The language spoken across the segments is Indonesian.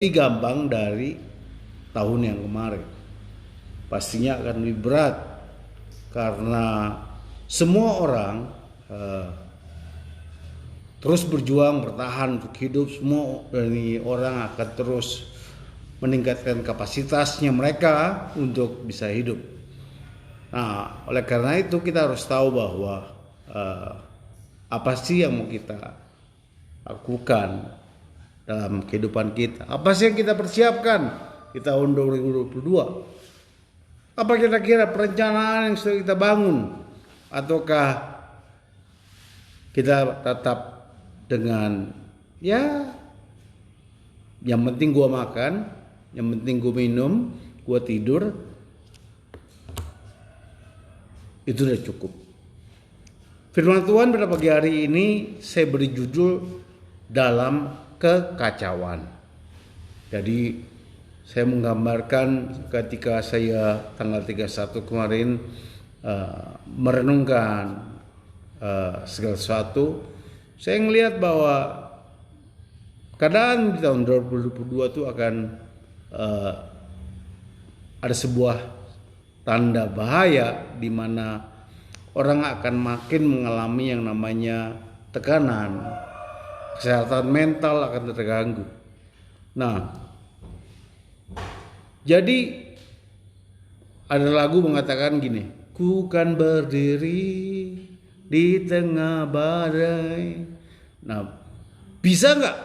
lebih gampang dari tahun yang kemarin. Pastinya akan lebih berat karena semua orang terus berjuang bertahan untuk hidup. Semua dari orang akan terus meningkatkan kapasitasnya mereka untuk bisa hidup. Nah, oleh karena itu kita harus tahu bahwa apa sih yang mau kita lakukan dalam kehidupan kita. Apa sih yang kita persiapkan di tahun 2022? Apa kira-kira perencanaan yang sudah kita bangun? Ataukah kita tetap dengan yang penting gua makan, yang penting gua minum, gua tidur, itu udah cukup. Firman Tuhan pada pagi hari ini saya beri judul dalam kekacauan. Jadi saya menggambarkan ketika saya tanggal 31 kemarin merenungkan segala sesuatu, saya melihat bahwa keadaan di tahun 2022 itu akan ada sebuah tanda bahaya di mana orang akan makin mengalami yang namanya tekanan, kesehatan mental akan terganggu. Nah, jadi ada lagu mengatakan gini, ku kan berdiri di tengah badai. Nah, bisa nggak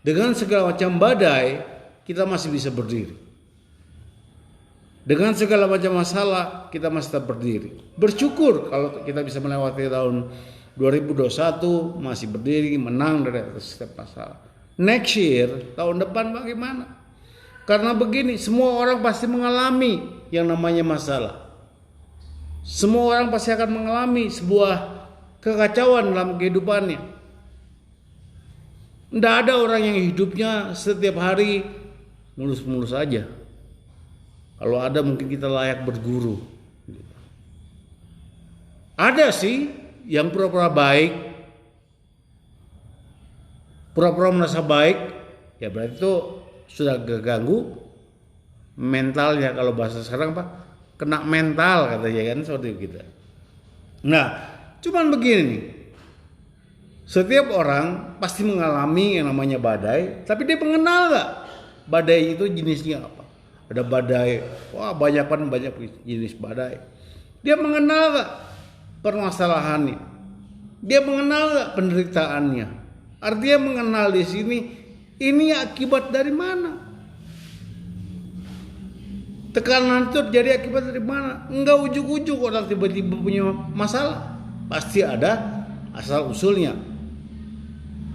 dengan segala macam badai kita masih bisa berdiri? Dengan segala macam masalah kita masih tetap berdiri. Bersyukur kalau kita bisa melewati tahun 2021 masih berdiri, menang dari atas setiap masalah. Next year, tahun depan bagaimana? Karena begini, semua orang pasti mengalami yang namanya masalah. Semua orang pasti akan mengalami sebuah kekacauan dalam kehidupannya. Tidak ada orang yang hidupnya setiap hari mulus-mulus saja. Kalau ada mungkin kita layak berguru. Ada sih yang pura-pura baik, pura-pura merasa baik, ya berarti itu sudah keganggu mentalnya. Kalau bahasa sekarang kena mental katanya kan, seperti itu. Nah, cuman begini nih, setiap orang pasti mengalami yang namanya badai, tapi dia mengenal nggak badai itu jenisnya apa? Ada badai, banyak jenis badai. Dia mengenal nggak permasalahannya? Dia mengenal nggak penderitaannya? Artinya mengenal di sini, ini akibat dari mana? Tekanan itu terjadi akibat dari mana? Enggak ujuk-ujuk orang tiba-tiba punya masalah. Pasti ada asal usulnya.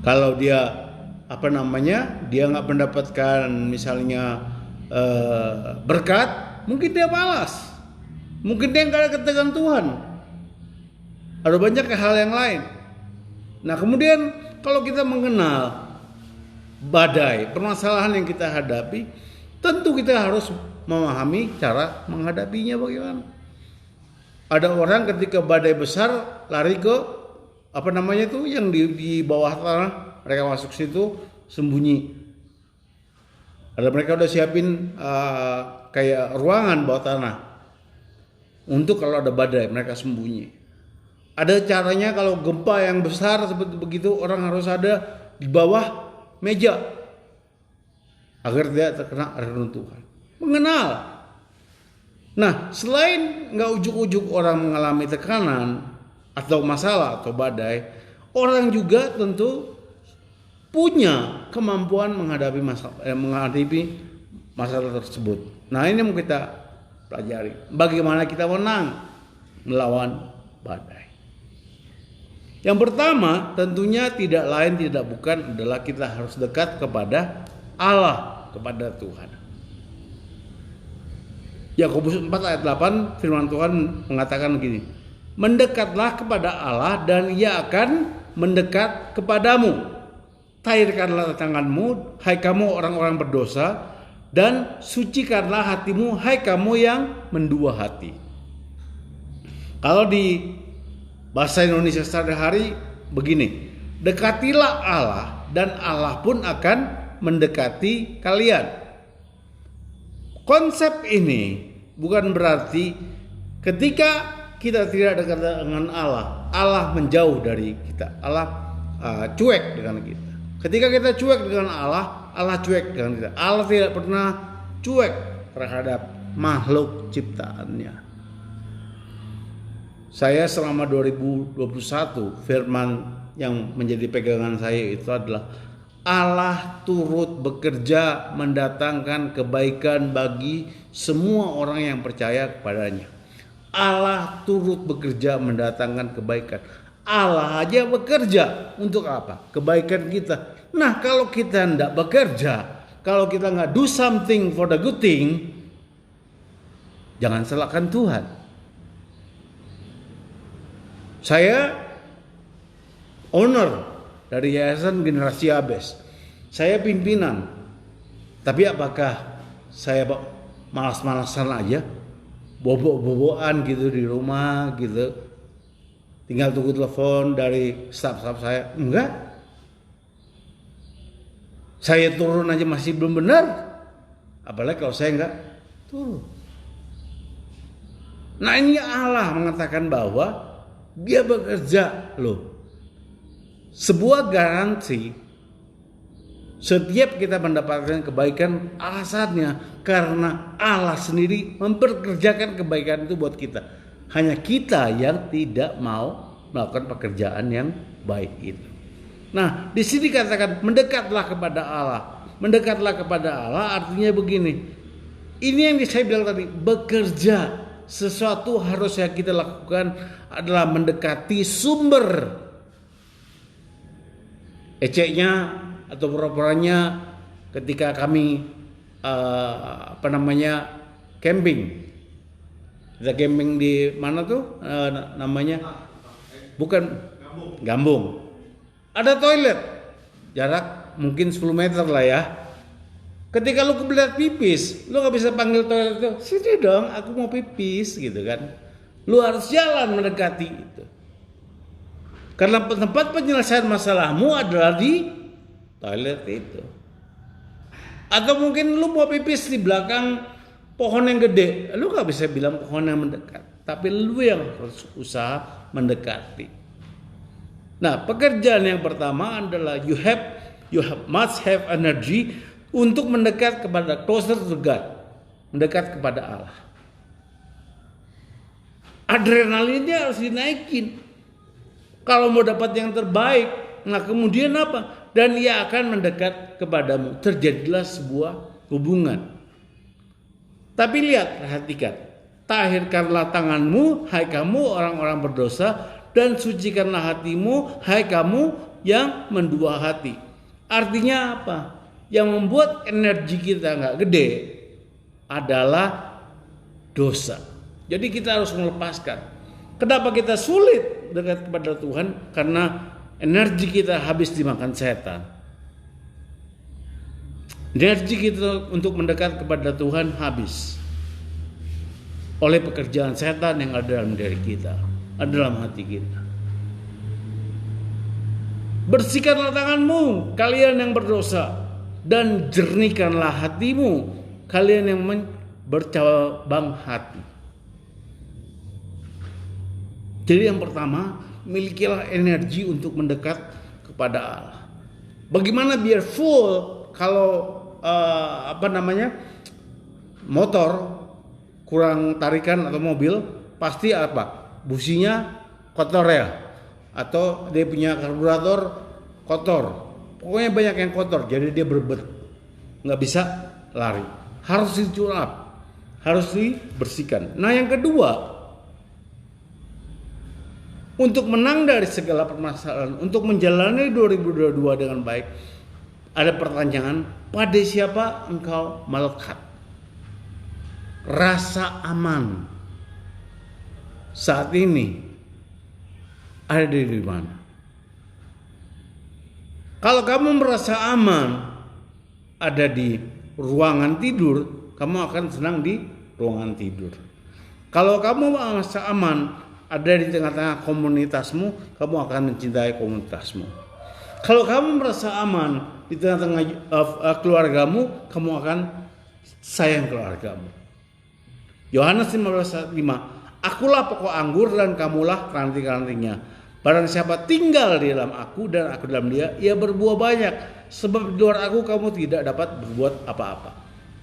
Kalau dia dia nggak mendapatkan misalnya berkat, mungkin dia malas. Mungkin dia nggak ada ketegangan Tuhan. Ada banyak hal yang lain. Nah, kemudian kalau kita mengenal badai, permasalahan yang kita hadapi, tentu kita harus memahami cara menghadapinya bagaimana. Ada orang ketika badai besar lari ke yang di bawah tanah, mereka masuk situ sembunyi. Ada mereka udah siapin kayak ruangan bawah tanah untuk kalau ada badai mereka sembunyi. Ada caranya kalau gempa yang besar seperti begitu, orang harus ada di bawah meja agar tidak terkena reruntuhan. Mengenal. Nah, selain nggak ujuk-ujuk orang mengalami tekanan atau masalah atau badai, orang juga tentu punya kemampuan menghadapi masalah tersebut. Nah, ini yang kita pelajari. Bagaimana kita menang melawan badai. Yang pertama tentunya tidak lain tidak bukan adalah kita harus dekat kepada Allah, kepada Tuhan. Yakobus 4 ayat 8 firman Tuhan mengatakan begini, mendekatlah kepada Allah dan Ia akan mendekat kepadamu. Tahirkanlah tanganmu, hai kamu orang-orang berdosa, dan sucikanlah hatimu, hai kamu yang mendua hati. Kalau di bahasa Indonesia sehari-hari begini, dekatilah Allah dan Allah pun akan mendekati kalian. Konsep ini bukan berarti ketika kita tidak dekat dengan Allah, Allah menjauh dari kita, Allah cuek dengan kita. Ketika kita cuek dengan Allah, Allah cuek dengan kita. Allah tidak pernah cuek terhadap makhluk ciptaannya. Saya selama 2021 firman yang menjadi pegangan saya itu adalah Allah turut bekerja mendatangkan kebaikan bagi semua orang yang percaya kepadanya. Allah turut bekerja mendatangkan kebaikan. Allah aja bekerja untuk apa? Kebaikan kita. Nah, kalau kita tidak bekerja, kalau kita nggak do something for the good thing, jangan salahkan Tuhan. Saya owner dari Yayasan Generasi Abes. Saya pimpinan. Tapi apakah saya malas-malasan aja? Bobok-bobokan gitu di rumah gitu. Tinggal tunggu telepon dari staf-staf saya. Enggak. Saya turun aja masih belum benar. Apalagi kalau saya enggak turun. Nah, ini Allah mengatakan bahwa Dia bekerja loh. Sebuah garansi setiap kita mendapatkan kebaikan alasannya karena Allah sendiri memperkerjakan kebaikan itu buat kita. Hanya kita yang tidak mau melakukan pekerjaan yang baik itu. Nah, di sini katakan mendekatlah kepada Allah. Mendekatlah kepada Allah artinya begini. Ini yang saya bilang tadi, bekerja. Sesuatu harus yang kita lakukan adalah mendekati sumber. Eceknya atau pura-puranya ketika kami camping. Kita camping di mana tuh namanya? Bukan Gambung. Ada toilet. Jarak mungkin 10 meter lah ya. Ketika lu kebelet pipis, lu gak bisa panggil toilet itu, sini dong, aku mau pipis gitu kan. Lu harus jalan mendekati itu. Karena tempat penyelesaian masalahmu adalah di toilet itu. Atau mungkin lu mau pipis di belakang pohon yang gede, lu gak bisa bilang pohon yang mendekat, tapi lu yang harus usaha mendekati. Nah, pekerjaan yang pertama adalah you must have energy untuk mendekat kepada closer to God, mendekat kepada Allah. Adrenalinnya harus dinaikin. Kalau mau dapat yang terbaik, nah kemudian apa? Dan ia akan mendekat kepadamu. Terjadilah sebuah hubungan. Tapi lihat, perhatikan. Tahirkanlah tanganmu, hai kamu orang-orang berdosa, dan sucikanlah hatimu, hai kamu yang mendua hati. Artinya apa? Yang membuat energi kita nggak gede adalah dosa. Jadi kita harus melepaskan. Kenapa kita sulit dekat kepada Tuhan? Karena energi kita habis dimakan setan. Energi kita untuk mendekat kepada Tuhan habis oleh pekerjaan setan yang ada dalam diri kita, ada dalam hati kita. Bersihkanlah tanganmu, kalian yang berdosa, dan jernihkanlah hatimu, kalian yang bercabang hati. Jadi yang pertama, milikilah energi untuk mendekat kepada Allah. Bagaimana biar full kalau motor kurang tarikan atau mobil, pasti apa? Businya kotor ya, atau dia punya karburator kotor. Pokoknya banyak yang kotor, jadi dia berbet, nggak bisa lari. Harus diculap, harus dibersihkan. Nah yang kedua, untuk menang dari segala permasalahan, untuk menjalani 2022 dengan baik, ada pertanyaan, pada siapa engkau melekat? Rasa aman saat ini ada di mana? Kalau kamu merasa aman ada di ruangan tidur, kamu akan senang di ruangan tidur. Kalau kamu merasa aman ada di tengah-tengah komunitasmu, kamu akan mencintai komunitasmu. Kalau kamu merasa aman di tengah-tengah keluargamu, kamu akan sayang keluargamu. Yohanes 15:5, akulah pokok anggur dan kamulah ranting-rantingnya. Barang siapa tinggal di dalam aku dan aku dalam dia, ia berbuah banyak. Sebab di luar aku kamu tidak dapat berbuat apa-apa.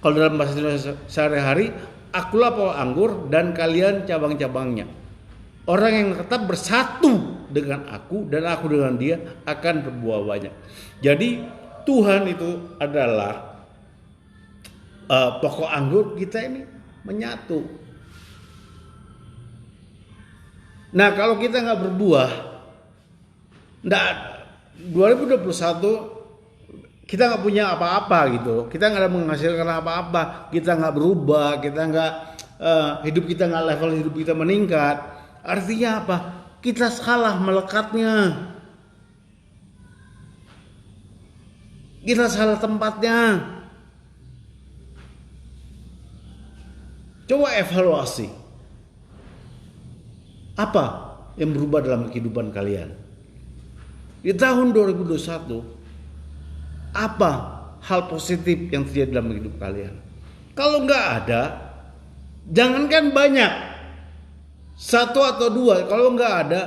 Kalau dalam bahasa Indonesia sehari-hari, akulah pokok anggur dan kalian cabang-cabangnya. Orang yang tetap bersatu dengan aku dan aku dengan dia akan berbuah banyak. Jadi Tuhan itu adalah pokok anggur, kita ini menyatu. Nah, kalau kita nggak berbuah, 2021 kita nggak punya apa-apa gitu. Kita nggak ada menghasilkan apa-apa. Kita nggak berubah. Kita nggak hidup kita nggak, level hidup kita meningkat. Artinya apa? Kita salah melekatnya. Kita salah tempatnya. Coba evaluasi. Apa yang berubah dalam kehidupan kalian? Di tahun 2021, apa hal positif yang terjadi dalam hidup kalian? Kalau nggak ada, jangankan banyak, 1 atau 2, kalau nggak ada,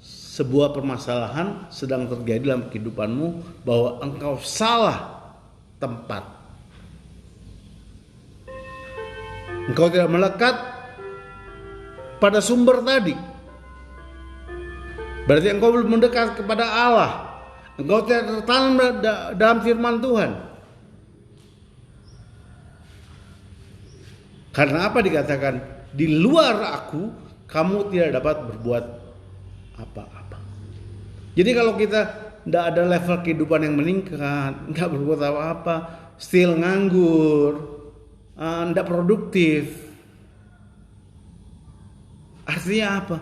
sebuah permasalahan sedang terjadi dalam kehidupanmu bahwa engkau salah tempat. Engkau tidak melekat pada sumber tadi. Berarti engkau belum mendekat kepada Allah. Engkau tidak tertanam dalam firman Tuhan. Karena apa dikatakan? Di luar aku, kamu tidak dapat berbuat apa-apa. Jadi kalau kita tidak ada level kehidupan yang meningkat, nggak berbuat apa-apa, still nganggur, tidak produktif. Artinya apa?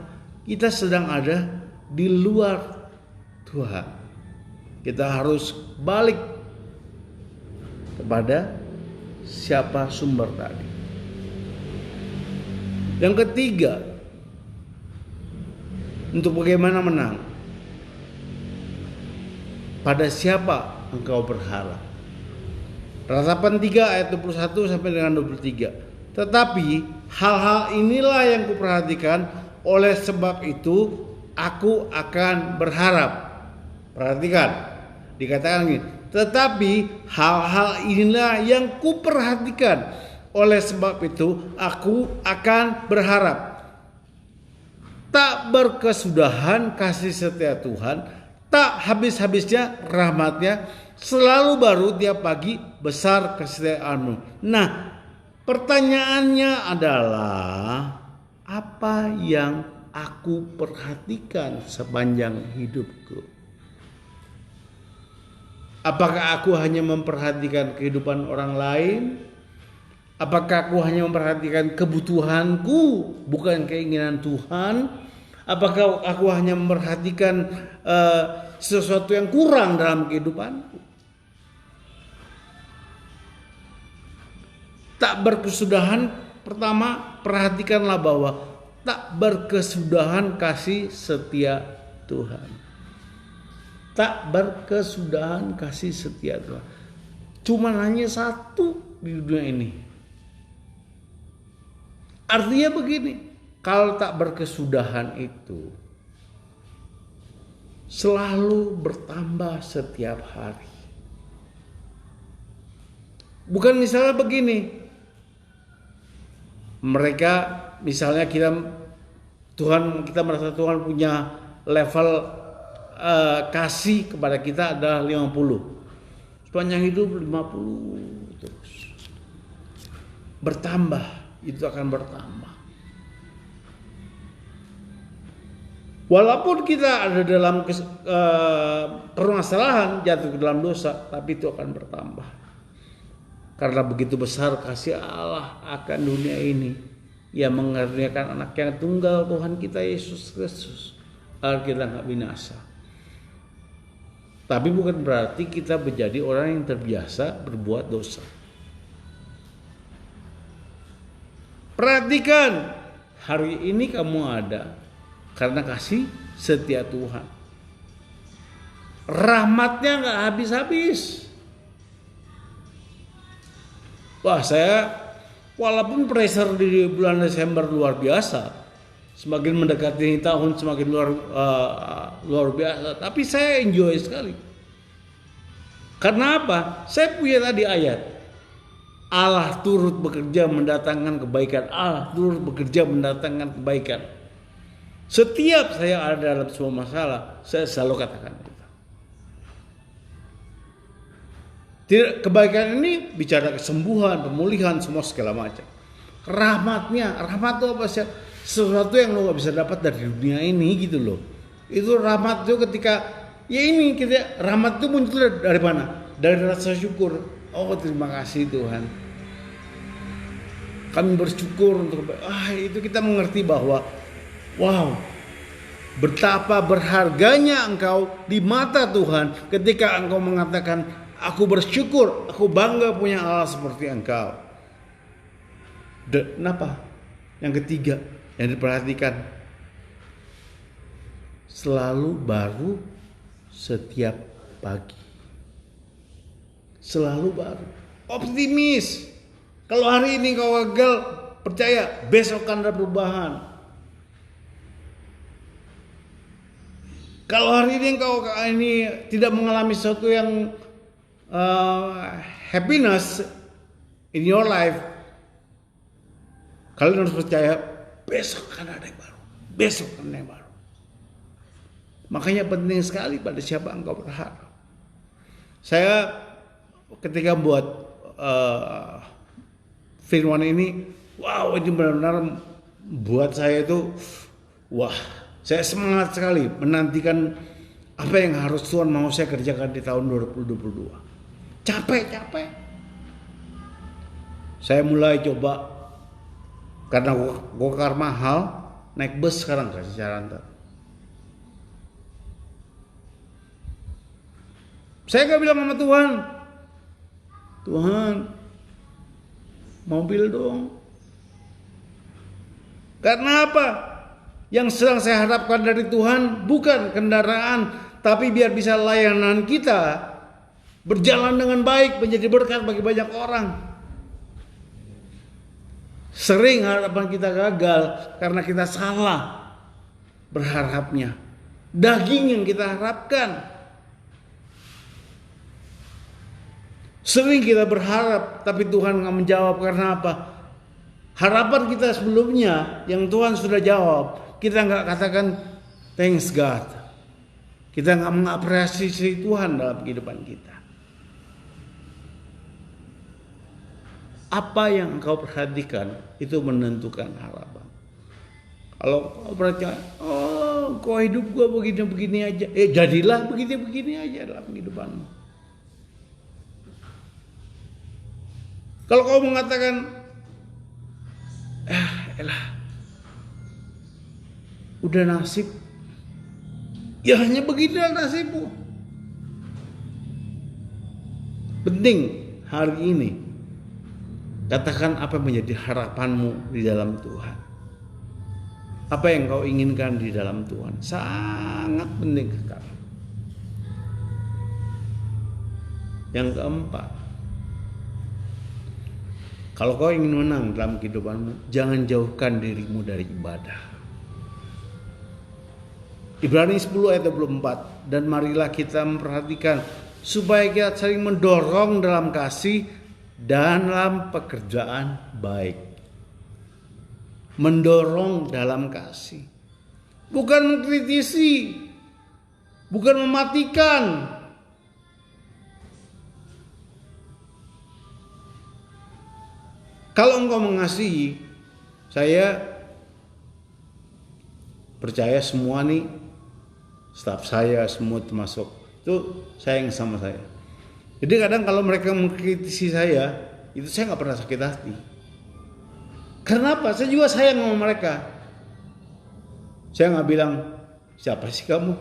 Kita sedang ada di luar Tuhan. Kita harus balik kepada siapa sumber tadi. Yang ketiga, untuk bagaimana menang, pada siapa engkau berharap? Ratapan 3 ayat 21 sampai dengan 23. Tetapi hal-hal inilah yang kuperhatikan, oleh sebab itu aku akan berharap. Perhatikan, dikatakan ini. Tetapi hal-hal inilah yang kuperhatikan, oleh sebab itu aku akan berharap. Tak berkesudahan kasih setia Tuhan, tak habis-habisnya rahmatnya, selalu baru tiap pagi, besar kesetiaanmu. Nah, pertanyaannya adalah, apa yang aku perhatikan sepanjang hidupku? Apakah aku hanya memperhatikan kehidupan orang lain? Apakah aku hanya memperhatikan kebutuhanku, bukan keinginan Tuhan? Apakah aku hanya memperhatikan sesuatu yang kurang dalam kehidupanku? Tak berkesudahan, pertama perhatikanlah bahwa tak berkesudahan kasih setia Tuhan. Tak berkesudahan kasih setia Tuhan. Cuma hanya satu di dunia ini. Artinya begini, kalau tak berkesudahan itu selalu bertambah setiap hari. Bukan misalnya begini, mereka misalnya kita merasa Tuhan punya level kasih kepada kita adalah 50. Sepanjang hidup 50 terus. Bertambah. Itu akan bertambah. Walaupun kita ada dalam permasalahan, jatuh ke dalam dosa, tapi itu akan bertambah. Karena begitu besar kasih Allah akan dunia ini, Ia mengaruniakan anak yang tunggal, Tuhan kita Yesus Kristus, agar kita nggak binasa. Tapi bukan berarti kita menjadi orang yang terbiasa berbuat dosa. Perhatikan, hari ini kamu ada karena kasih setia Tuhan. rahmatnya nggak habis-habis. Wah, saya walaupun pressure di bulan Desember luar biasa, semakin mendekati tahun semakin luar biasa, tapi saya enjoy sekali. Karena apa? Saya punya tadi ayat, Allah turut bekerja mendatangkan kebaikan. Allah turut bekerja mendatangkan kebaikan. Setiap saya ada dalam sebuah masalah, saya selalu katakan itu. Kebaikan ini bicara kesembuhan, pemulihan, semua segala macam. Rahmatnya, rahmat itu apa sih? Sesuatu yang lo gak bisa dapat dari dunia ini gitu loh. Itu rahmat itu ketika ya ini kita rahmat itu muncul dari mana? Dari rasa syukur. Oh, terima kasih Tuhan. Kami bersyukur untuk itu kita mengerti bahwa wow, betapa berharganya engkau di mata Tuhan ketika engkau mengatakan aku bersyukur, aku bangga punya Allah seperti engkau. Kenapa? Yang ketiga yang diperhatikan, selalu baru setiap pagi. Selalu baru. Optimis. Kalau hari ini kau gagal, percaya besok akan ada perubahan. Kalau hari ini kau tidak mengalami sesuatu yang happiness in your life, kalian harus percaya besok akan ada yang baru. Besok akan ada yang baru. Makanya penting sekali pada siapa engkau berharap. Saya ketika buat firman ini, wow, ini benar-benar buat saya itu, wah, saya semangat sekali menantikan apa yang harus Tuhan mau saya kerjakan di tahun 2022. Capek. Saya mulai coba, karena gokar mahal, naik bus sekarang kasih Cirantas. Saya gak bilang sama Tuhan, Tuhan, mobil dong. Karena apa? Yang sedang saya harapkan dari Tuhan bukan kendaraan, tapi biar bisa layanan kita berjalan dengan baik, menjadi berkat bagi banyak orang. Sering harapan kita gagal karena kita salah berharapnya. Daging yang kita harapkan. Sering kita berharap, tapi Tuhan gak menjawab. Karena apa? Harapan kita sebelumnya yang Tuhan sudah jawab, kita gak katakan thanks God. Kita gak mengapresiasi Tuhan dalam kehidupan kita. Apa yang engkau perhatikan itu menentukan harapan. Kalau kau percaya, kau hidup gua begini-begini aja, jadilah begini-begini aja dalam kehidupanmu. Kalau kau mengatakan, udah nasib, ya hanya beginilah nasibmu. Penting hari ini, katakan apa menjadi harapanmu di dalam Tuhan. Apa yang kau inginkan di dalam Tuhan. Sangat penting sekali. Yang keempat, kalau kau ingin menang dalam kehidupanmu, jangan jauhkan dirimu dari ibadah. Ibrani 10 ayat 24. Dan marilah kita memperhatikan supaya kita saling mendorong dalam kasih dan dalam pekerjaan baik. Mendorong dalam kasih. Bukan mengkritisi. Bukan mematikan. Kalau engkau mengasihi, saya percaya semua nih, staf saya semua termasuk itu sayang sama saya. Jadi kadang kalau mereka mengkritisi saya, itu saya nggak pernah sakit hati. Karena apa? Saya juga sayang sama mereka. Saya nggak bilang siapa sih kamu.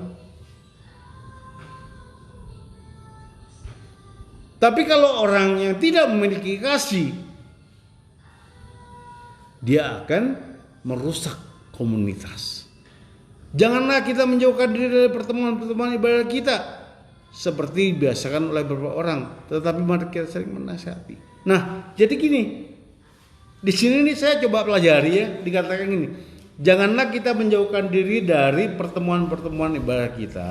Tapi kalau orang yang tidak memiliki kasih, dia akan merusak komunitas. Janganlah kita menjauhkan diri dari pertemuan-pertemuan ibadah kita. seperti dibiasakan oleh beberapa orang, tetapi mari kita saling menasihati. Nah, jadi gini, di sini nih saya coba pelajari ya, dikatakan gini, janganlah kita menjauhkan diri dari pertemuan-pertemuan ibadah kita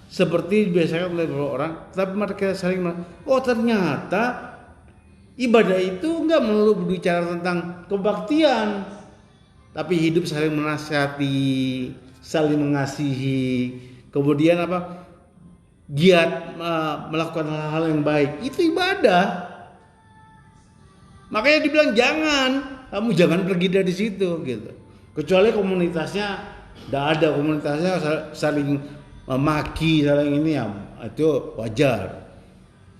seperti dibiasakan oleh beberapa orang, tetapi mari kita saling oh ternyata ibadah itu enggak melulu berbicara tentang kebaktian, tapi hidup saling menasihati, saling mengasihi, kemudian apa? Giat melakukan hal-hal yang baik, itu ibadah. Makanya dibilang kamu jangan pergi dari situ gitu. Kecuali komunitasnya tidak ada, komunitasnya saling memaki, saling ini ya, itu wajar.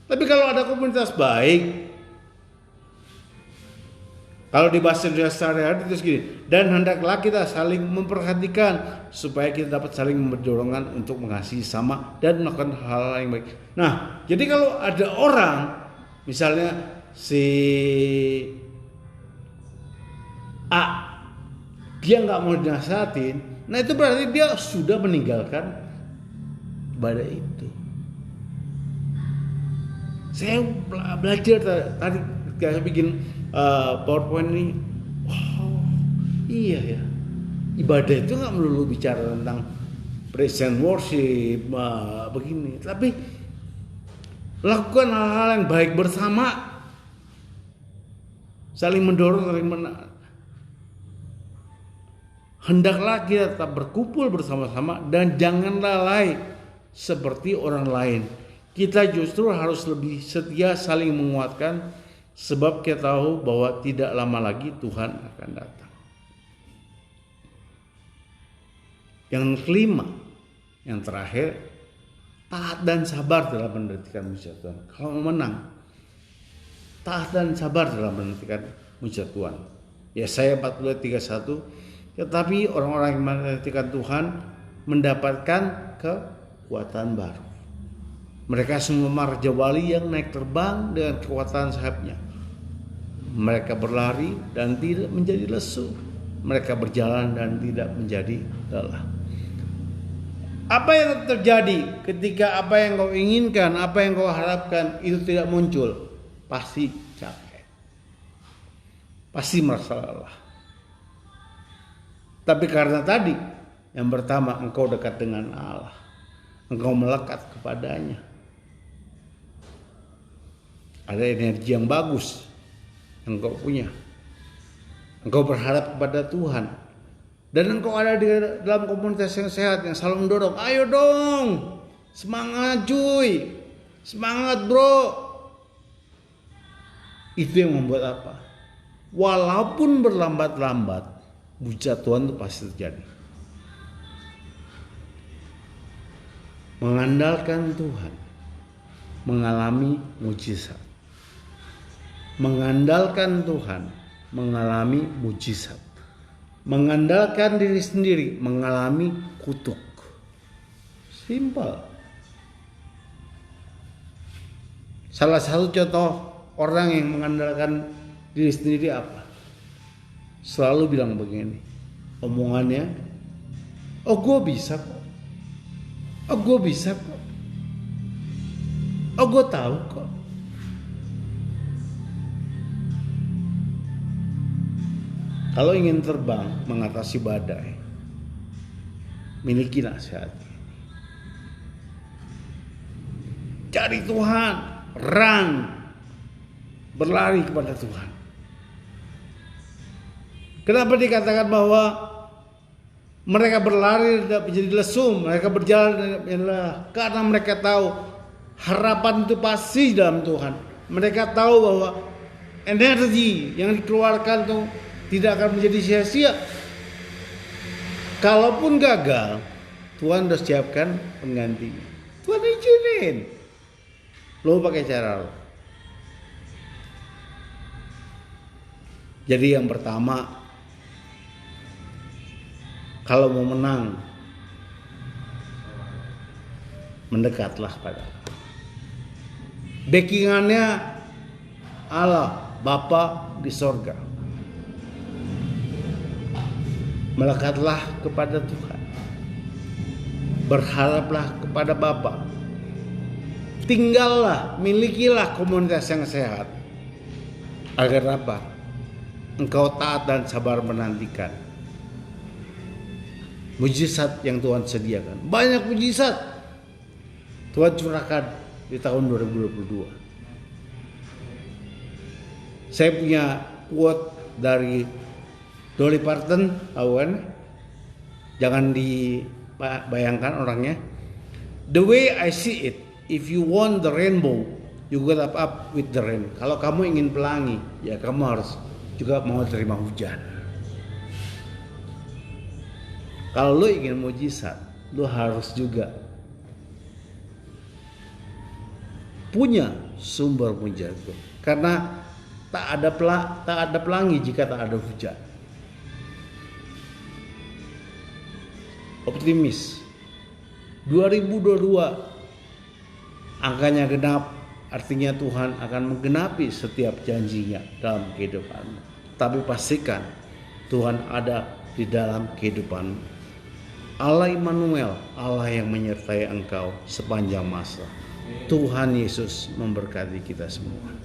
Tapi kalau ada komunitas baik, kalau di bahasa Indonesia sehari-hari itu gini, dan hendaklah kita saling memperhatikan supaya kita dapat saling berdorongan untuk mengasihi sama dan melakukan hal yang baik. Nah, jadi kalau ada orang, misalnya si A, dia nggak mau dinasihatin, nah itu berarti dia sudah meninggalkan ibadah itu. Saya belajar tadi ketika saya bikin PowerPoint ini, wow, iya ya, ibadah itu nggak melulu bicara tentang praise and worship begini, tapi lakukan hal-hal yang baik bersama, saling mendorong, hendaklah kita tetap berkumpul bersama-sama dan jangan lalai seperti orang lain. Kita justru harus lebih setia saling menguatkan, sebab kita tahu bahwa tidak lama lagi Tuhan akan datang. Yang kelima, yang terakhir, taat dan sabar dalam menantikan mujizat Tuhan. Kalau mau menang, taat dan sabar dalam menantikan mujizat Tuhan. Yesaya 40:31, tetapi orang-orang yang menantikan Tuhan mendapatkan kekuatan baru. Mereka semua raja wali yang naik terbang dengan kekuatan sayapnya. Mereka berlari dan tidak menjadi lesu. Mereka berjalan dan tidak menjadi lelah. Apa yang terjadi ketika apa yang kau inginkan, apa yang kau harapkan itu tidak muncul? Pasti capek. Pasti merasa lelah. Tapi karena tadi, yang pertama, engkau dekat dengan Allah. Engkau melekat kepadanya. Ada energi yang bagus yang engkau punya. Engkau berharap kepada Tuhan. Dan engkau ada di dalam komunitas yang sehat, yang selalu mendorong. Ayo dong, semangat cuy, semangat bro. Itu yang membuat apa? Walaupun berlambat-lambat, mujizat Tuhan itu pasti terjadi. Mengandalkan Tuhan, mengalami mujizat. Mengandalkan Tuhan, mengalami mujizat. Mengandalkan diri sendiri, mengalami kutuk. Simpel. Salah satu contoh orang yang mengandalkan diri sendiri apa? Selalu bilang begini, omongannya, oh gue bisa kok, oh gue bisa kok, oh gue tahu kok. Kalau ingin terbang mengatasi badai, miliki nasihat. Cari Tuhan, run, berlari kepada Tuhan. Kenapa dikatakan bahwa mereka berlari tidak menjadi lesu, mereka berjalan karena mereka tahu harapan itu pasti dalam Tuhan. Mereka tahu bahwa energi yang dikeluarkan itu tidak akan menjadi sia-sia. Kalaupun gagal, Tuhan sudah siapkan penggantinya. Tuhan izinin. Lo pakai cara lo. Jadi yang pertama, kalau mau menang, mendekatlah pada Allah. Backingannya Allah, Bapa di sorga. Melekatlah kepada Tuhan. Berharaplah kepada Bapa. tinggallah, milikilah komunitas yang sehat. Agar apa? Engkau taat dan sabar menantikan mujizat yang Tuhan sediakan. Banyak mujizat Tuhan curahkan di tahun 2022. Saya punya quote dari Dolly Parton, tahu kan? Jangan dibayangkan orangnya. The way I see it, if you want the rainbow, you gotta up with the rain. Kalau kamu ingin pelangi, ya kamu harus juga mau terima hujan. Kalau lo ingin mujizat, lo harus juga punya sumber mujizat. Karena tak ada pelangi jika tak ada hujan. Optimis. 2022 angkanya genap, artinya Tuhan akan menggenapi setiap janjinya dalam kehidupanmu. Tapi pastikan Tuhan ada di dalam kehidupanmu. Allah Immanuel, Allah yang menyertai engkau sepanjang masa. Tuhan Yesus memberkati kita semua.